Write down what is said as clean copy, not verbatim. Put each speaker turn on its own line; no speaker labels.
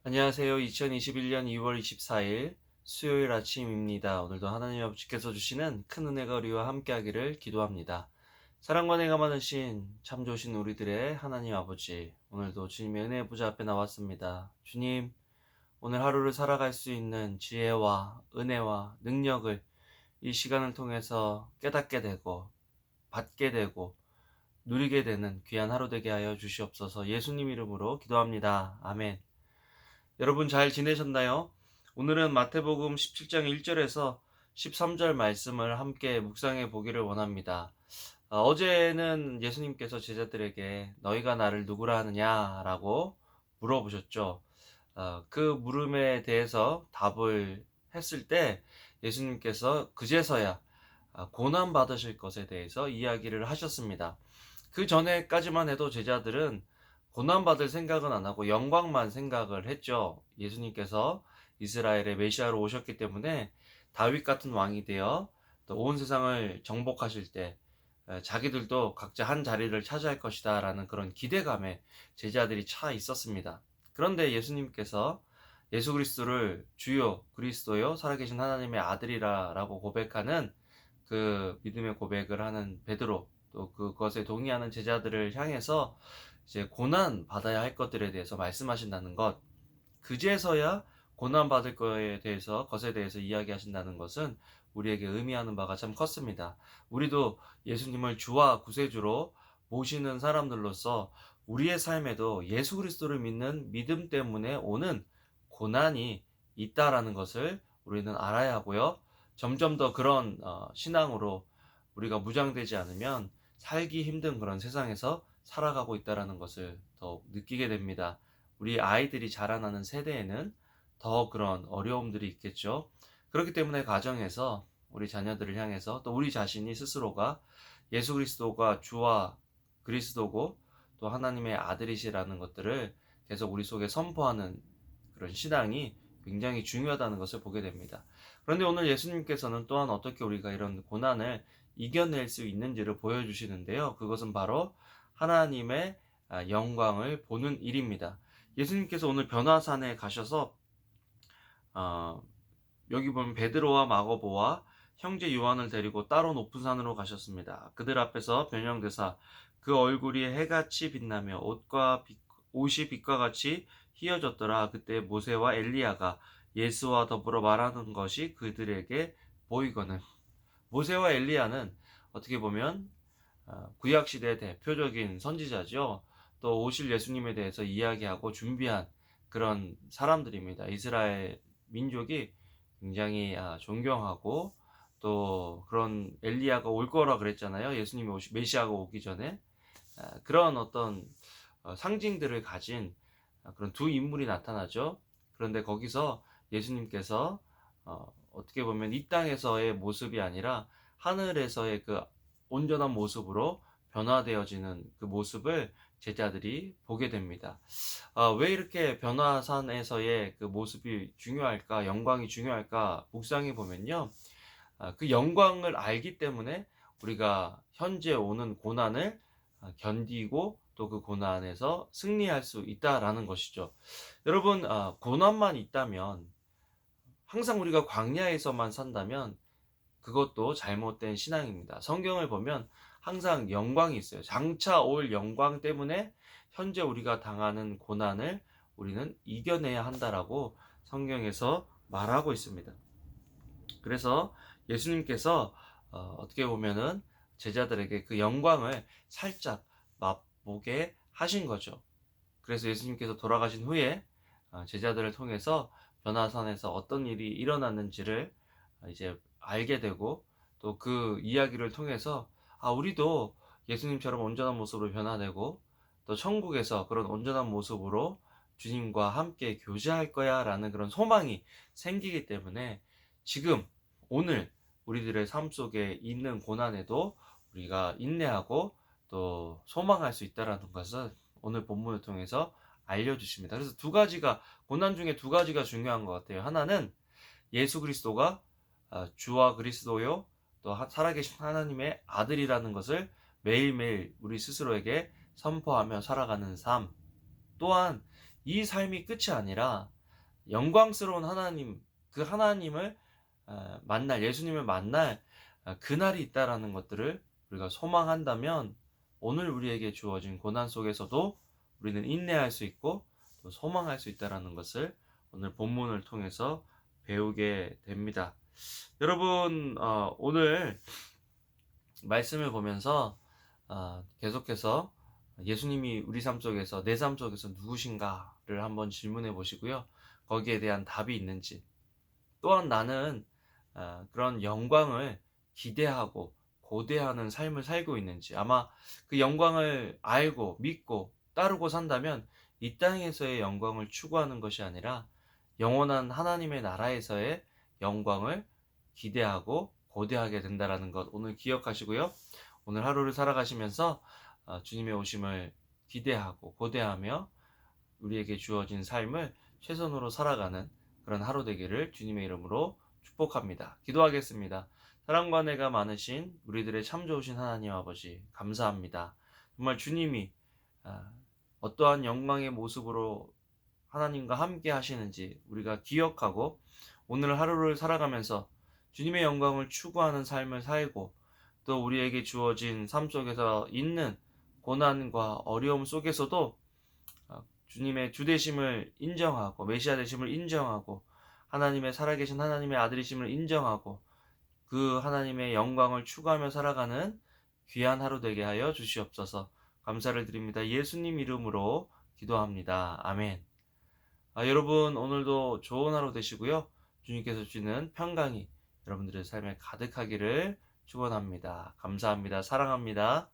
안녕하세요. 2021년 2월 24일 수요일 아침입니다. 오늘도 하나님 아버지께서 주시는 큰 은혜가 우리와 함께하기를 기도합니다. 사랑과 은혜가 많으신 참 좋으신 우리들의 하나님 아버지, 오늘도 주님의 은혜 보좌 앞에 나왔습니다. 주님, 오늘 하루를 살아갈 수 있는 지혜와 은혜와 능력을 이 시간을 통해서 깨닫게 되고 받게 되고 누리게 되는 귀한 하루 되게 하여 주시옵소서. 예수님 이름으로 기도합니다. 아멘. 여러분 잘 지내셨나요? 오늘은 마태복음 17장 1절에서 13절 말씀을 함께 묵상해 보기를 원합니다. 어제는 예수님께서 제자들에게 너희가 나를 누구라 하느냐라고 물어보셨죠. 그 물음에 대해서 답을 했을 때 예수님께서 그제서야 고난 받으실 것에 대해서 이야기를 하셨습니다. 그 전에까지만 해도 제자들은 고난받을 생각은 안 하고 영광만 생각을 했죠. 예수님께서 이스라엘의 메시아로 오셨기 때문에 다윗 같은 왕이 되어 또 온 세상을 정복하실 때 자기들도 각자 한 자리를 차지할 것이다 라는 그런 기대감에 제자들이 차 있었습니다. 그런데 예수님께서 예수 그리스도를 주요 그리스도요 살아계신 하나님의 아들이라 라고 고백하는 그 믿음의 고백을 하는 베드로, 또 그것에 동의하는 제자들을 향해서 이제 고난 받아야 할 것들에 대해서 말씀하신다는 것, 그제서야 고난 받을 거에 대해서 것에 대해서 이야기하신다는 것은 우리에게 의미하는 바가 참 컸습니다. 우리도 예수님을 주와 구세주로 모시는 사람들로서 우리의 삶에도 예수 그리스도를 믿는 믿음 때문에 오는 고난이 있다라는 것을 우리는 알아야 하고요. 점점 더 그런 신앙으로 우리가 무장되지 않으면 살기 힘든 그런 세상에서 살아가고 있다라는 것을 더 느끼게 됩니다. 우리 아이들이 자라나는 세대에는 더 그런 어려움들이 있겠죠. 그렇기 때문에 가정에서 우리 자녀들을 향해서 또 우리 자신이 스스로가 예수 그리스도가 주와 그리스도고 또 하나님의 아들이시라는 것들을 계속 우리 속에 선포하는 그런 신앙이 굉장히 중요하다는 것을 보게 됩니다. 그런데 오늘 예수님께서는 또한 어떻게 우리가 이런 고난을 이겨낼 수 있는지를 보여주시는데요. 그것은 바로 하나님의 영광을 보는 일입니다. 예수님께서 오늘 변화산에 가셔서 어, 여기 보면 베드로와 마고보와 형제 요한을 데리고 따로 높은 산으로 가셨습니다. 그들 앞에서 변형되사 그 얼굴이 해같이 빛나며 옷이 빛과 같이 희어졌더라. 그때 모세와 엘리야가 예수와 더불어 말하는 것이 그들에게 보이거늘. 모세와 엘리야는 어떻게 보면 구약 시대의 대표적인 선지자죠. 또 오실 예수님에 대해서 이야기하고 준비한 그런 사람들입니다. 이스라엘 민족이 굉장히 존경하고 또 그런 엘리야가 올 거라 그랬잖아요. 메시아가 오기 전에 그런 어떤 상징들을 가진 그런 두 인물이 나타나죠. 그런데 거기서 예수님께서 어떻게 보면 이 땅에서의 모습이 아니라 하늘에서의 그 온전한 모습으로 변화되어지는 그 모습을 제자들이 보게 됩니다. 왜 이렇게 변화산에서의 그 모습이 중요할까, 영광이 중요할까 묵상해 보면요. 그 영광을 알기 때문에 우리가 현재 오는 고난을 견디고 또 그 고난에서 승리할 수 있다라는 것이죠. 여러분, 고난만 있다면 항상 우리가 광야에서만 산다면 그것도 잘못된 신앙입니다. 성경을 보면 항상 영광이 있어요. 장차 올 영광 때문에 현재 우리가 당하는 고난을 우리는 이겨내야 한다라고 성경에서 말하고 있습니다. 그래서 예수님께서 어떻게 보면은 제자들에게 그 영광을 살짝 맛보게 하신 거죠. 그래서 예수님께서 돌아가신 후에 제자들을 통해서 변화산에서 어떤 일이 일어났는지를 이제 알게 되고 또 그 이야기를 통해서 우리도 예수님처럼 온전한 모습으로 변화되고 또 천국에서 그런 온전한 모습으로 주님과 함께 교제할 거야 라는 그런 소망이 생기기 때문에 지금 오늘 우리들의 삶 속에 있는 고난에도 우리가 인내하고 또 소망할 수 있다라는 것을 오늘 본문을 통해서 알려주십니다. 그래서 고난 중에 두 가지가 중요한 것 같아요. 하나는 예수 그리스도가 주와 그리스도요, 또 살아계신 하나님의 아들이라는 것을 매일매일 우리 스스로에게 선포하며 살아가는 삶. 또한 이 삶이 끝이 아니라 영광스러운 하나님, 그 하나님을 만날, 예수님을 만날 그날이 있다라는 것들을 우리가 소망한다면 오늘 우리에게 주어진 고난 속에서도 우리는 인내할 수 있고 또 소망할 수 있다라는 것을 오늘 본문을 통해서 배우게 됩니다. 여러분, 오늘 말씀을 보면서 계속해서 예수님이 우리 삶 속에서, 내 삶 속에서 누구신가를 한번 질문해 보시고요. 거기에 대한 답이 있는지, 또한 나는 그런 영광을 기대하고 고대하는 삶을 살고 있는지, 아마 그 영광을 알고 믿고 따르고 산다면 이 땅에서의 영광을 추구하는 것이 아니라 영원한 하나님의 나라에서의 영광을 기대하고 고대하게 된다라는 것 오늘 기억하시고요. 오늘 하루를 살아가시면서 주님의 오심을 기대하고 고대하며 우리에게 주어진 삶을 최선으로 살아가는 그런 하루 되기를 주님의 이름으로 축복합니다. 기도하겠습니다. 사랑과 은혜가 많으신 우리들의 참 좋으신 하나님 아버지 감사합니다. 정말 주님이 어떠한 영광의 모습으로 하나님과 함께 하시는지 우리가 기억하고 오늘 하루를 살아가면서 주님의 영광을 추구하는 삶을 살고 또 우리에게 주어진 삶 속에서 있는 고난과 어려움 속에서도 주님의 주되심을 인정하고 메시아 되심을 인정하고 하나님의 살아계신 하나님의 아들이심을 인정하고 그 하나님의 영광을 추구하며 살아가는 귀한 하루 되게 하여 주시옵소서. 감사를 드립니다. 예수님 이름으로 기도합니다. 아멘. 여러분 오늘도 좋은 하루 되시고요. 주님께서 주시는 평강이 여러분들의 삶에 가득하기를 축원합니다. 감사합니다. 사랑합니다.